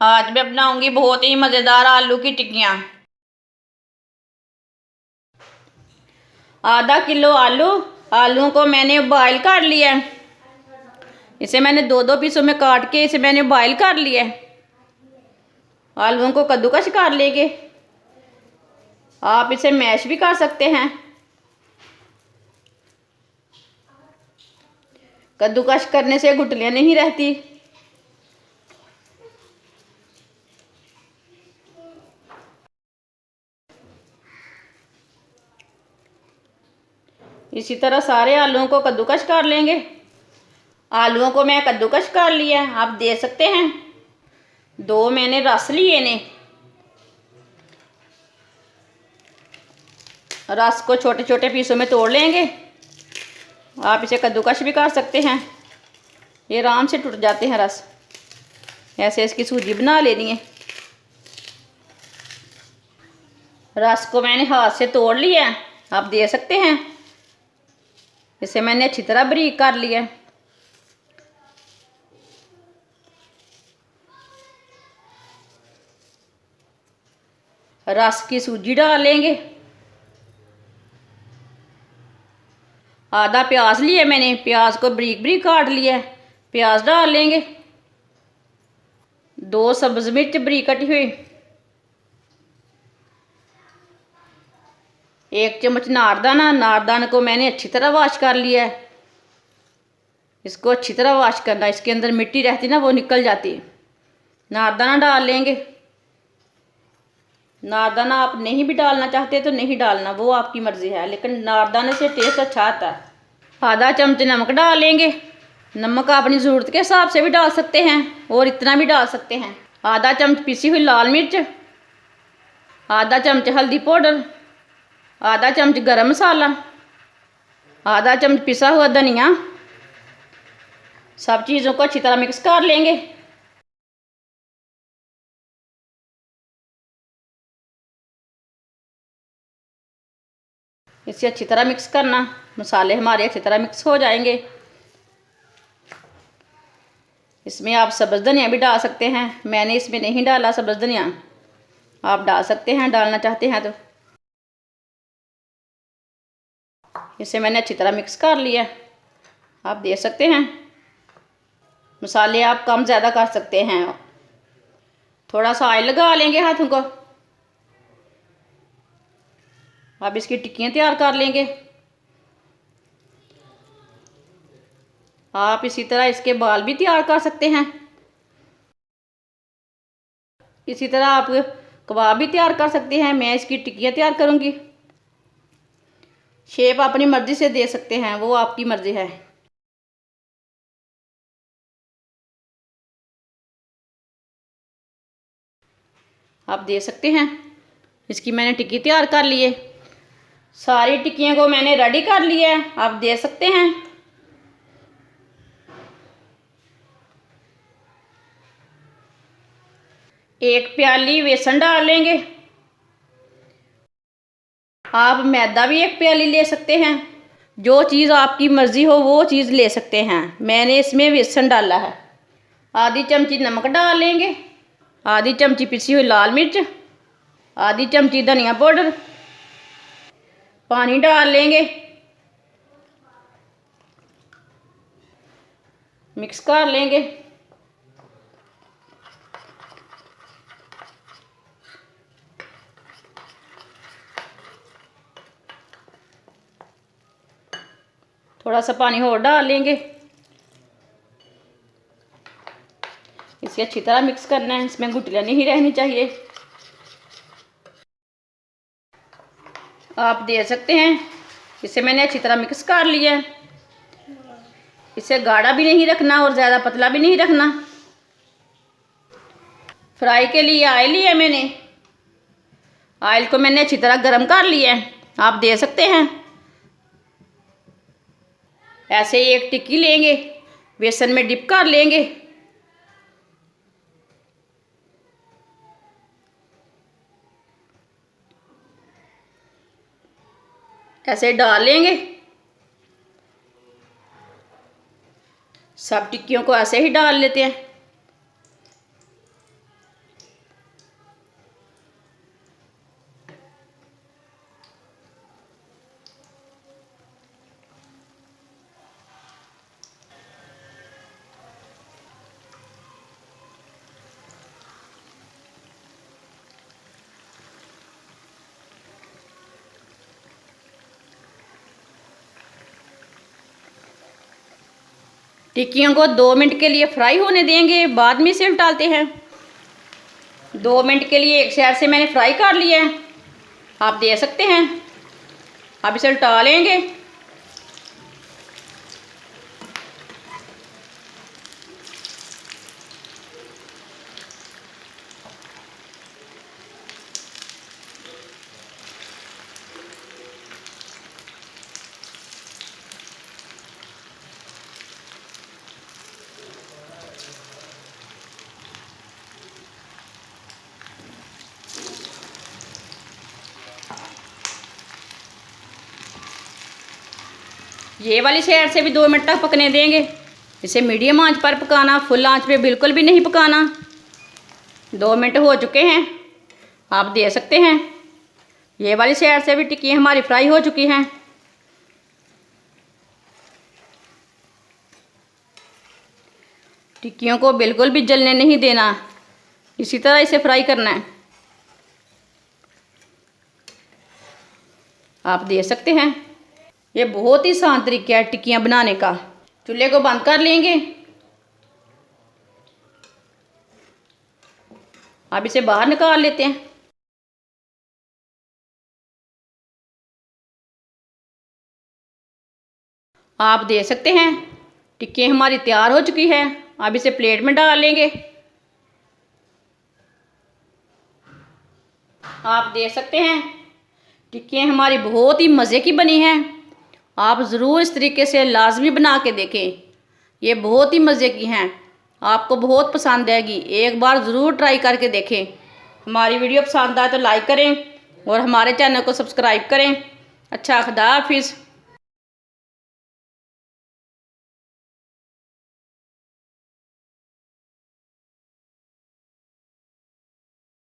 आज मैं बनाऊंगी बहुत ही मज़ेदार आलू की टिक्कियाँ। आधा किलो आलू, आलूओं को मैंने बॉयल कर लिया है। इसे मैंने दो दो पीसों में काट के इसे मैंने बॉयल कर लिया है। आलूओं को कद्दूकस कर लेंगे। आप इसे मैश भी कर सकते हैं। कद्दूकस करने से गुठलियाँ नहीं रहती। इसी तरह सारे आलूओं को कद्दूकस कर लेंगे। आलूओं को मैं कद्दूकस कर लिया है, आप दे सकते हैं। दो मैंने रस लिए ने। रस को छोटे छोटे पीसों में तोड़ लेंगे। आप इसे कद्दूकस भी कर सकते हैं, ये आराम से टूट जाते हैं रस। ऐसे इसकी सूजी बना लेनी है। रस को मैंने हाथ से तोड़ लिया है, आप दे सकते हैं। इसे मैंने अच्छी तरह बारीक कर लिया है। रस की सूजी डाल लेंगे। आधा प्याज लिया मैंने, प्याज को बारीक बारीक काट लिया है। प्याज डाल लेंगे। दो सब्ज मिर्च बारीक कटी हुई। एक चम्मच नारदाना, नारदाना को मैंने अच्छी तरह वॉश कर लिया है। इसको अच्छी तरह वॉश करना, इसके अंदर मिट्टी रहती ना वो निकल जाती है। नारदाना डाल लेंगे। नारदाना आप नहीं भी डालना चाहते तो नहीं डालना, वो आपकी मर्ज़ी है, लेकिन नारदाने से टेस्ट अच्छा आता है। आधा चम्मच नमक डाल लेंगे। नमक अपनी ज़रूरत के हिसाब से भी डाल सकते हैं और इतना भी डाल सकते हैं। आधा चम्मच पिसी हुई लाल मिर्च, आधा चम्मच हल्दी पाउडर, आधा चम्मच गरम मसाला, आधा चम्मच पिसा हुआ धनिया। सब चीज़ों को अच्छी तरह मिक्स कर लेंगे। इसे अच्छी तरह मिक्स करना, मसाले हमारे अच्छी तरह मिक्स हो जाएंगे। इसमें आप सब्ज़ धनिया भी डाल सकते हैं, मैंने इसमें नहीं डाला सब्ज़ धनिया, आप डाल सकते हैं डालना चाहते हैं तो। इसे मैंने अच्छी तरह मिक्स कर लिया, आप दे सकते हैं। मसाले आप कम ज़्यादा कर सकते हैं। थोड़ा सा ऑयल लगा लेंगे हाथों को। अब इसकी टिक्कियाँ तैयार कर लेंगे। आप इसी तरह इसके बाल भी तैयार कर सकते हैं। इसी तरह आप कबाब भी तैयार कर सकते हैं। मैं इसकी टिक्कियाँ तैयार करूँगी। शेप अपनी मर्ज़ी से दे सकते हैं, वो आपकी मर्ज़ी है। आप दे सकते हैं। इसकी मैंने टिक्की तैयार कर ली है। सारी टिक्कियों को मैंने रेडी कर लिया है, आप दे सकते हैं। एक प्याली बेसन डाल लेंगे। आप मैदा भी एक प्याली ले सकते हैं। जो चीज़ आपकी मर्ज़ी हो वो चीज़ ले सकते हैं। मैंने इसमें बेसन डाला है। आधी चमची नमक डाल लेंगे। आधी चमची पिसी हुई लाल मिर्च, आधी चमची धनिया पाउडर। पानी डाल लेंगे, मिक्स कर लेंगे। थोड़ा सा पानी और डाल लेंगे। इसे अच्छी तरह मिक्स करना है, इसमें गुठलियाँ नहीं रहनी चाहिए। आप दे सकते हैं। इसे मैंने अच्छी तरह मिक्स कर लिया है। इसे गाढ़ा भी नहीं रखना और ज़्यादा पतला भी नहीं रखना। फ्राई के लिए ऑयल लिया मैंने। ऑयल को मैंने अच्छी तरह गर्म कर लिया है, आप दे सकते हैं। ऐसे ही एक टिक्की लेंगे, बेसन में डिप कर लेंगे। ऐसे डाल लेंगे। सब टिक्कियों को ऐसे ही डाल लेते हैं। टिक्कियों को 2 मिनट के लिए फ्राई होने देंगे, बाद में इसे उल्टाते हैं। 2 मिनट के लिए एक साइड से मैंने फ्राई कर लिया है, आप देख सकते हैं। अब इसे उल्टा लेंगे। ये वाली साइड से भी 2 मिनट तक पकने देंगे। इसे मीडियम आंच पर पकाना, फुल आंच पे बिल्कुल भी नहीं पकाना। 2 मिनट हो चुके हैं, आप देख सकते हैं। ये वाली साइड से भी टिक्की हमारी फ्राई हो चुकी हैं। टिक्कियों को बिल्कुल भी जलने नहीं देना, इसी तरह इसे फ्राई करना है। आप देख सकते हैं, ये बहुत ही आसान तरीका है टिक्कियाँ बनाने का। चूल्हे को बंद कर लेंगे। अब इसे बाहर निकाल लेते हैं। आप देख सकते हैं टिक्की हमारी तैयार हो चुकी है। अब इसे प्लेट में डाल लेंगे। आप देख सकते हैं टिक्कियाँ हमारी बहुत ही मज़े की बनी हैं। आप ज़रूर इस तरीके से लाजमी बना के देखें, ये बहुत ही मज़े की हैं, आपको बहुत पसंद आएगी। एक बार ज़रूर ट्राई करके देखें। हमारी वीडियो पसंद आए तो लाइक करें और हमारे चैनल को सब्सक्राइब करें। अच्छा, खुदा हाफिज़।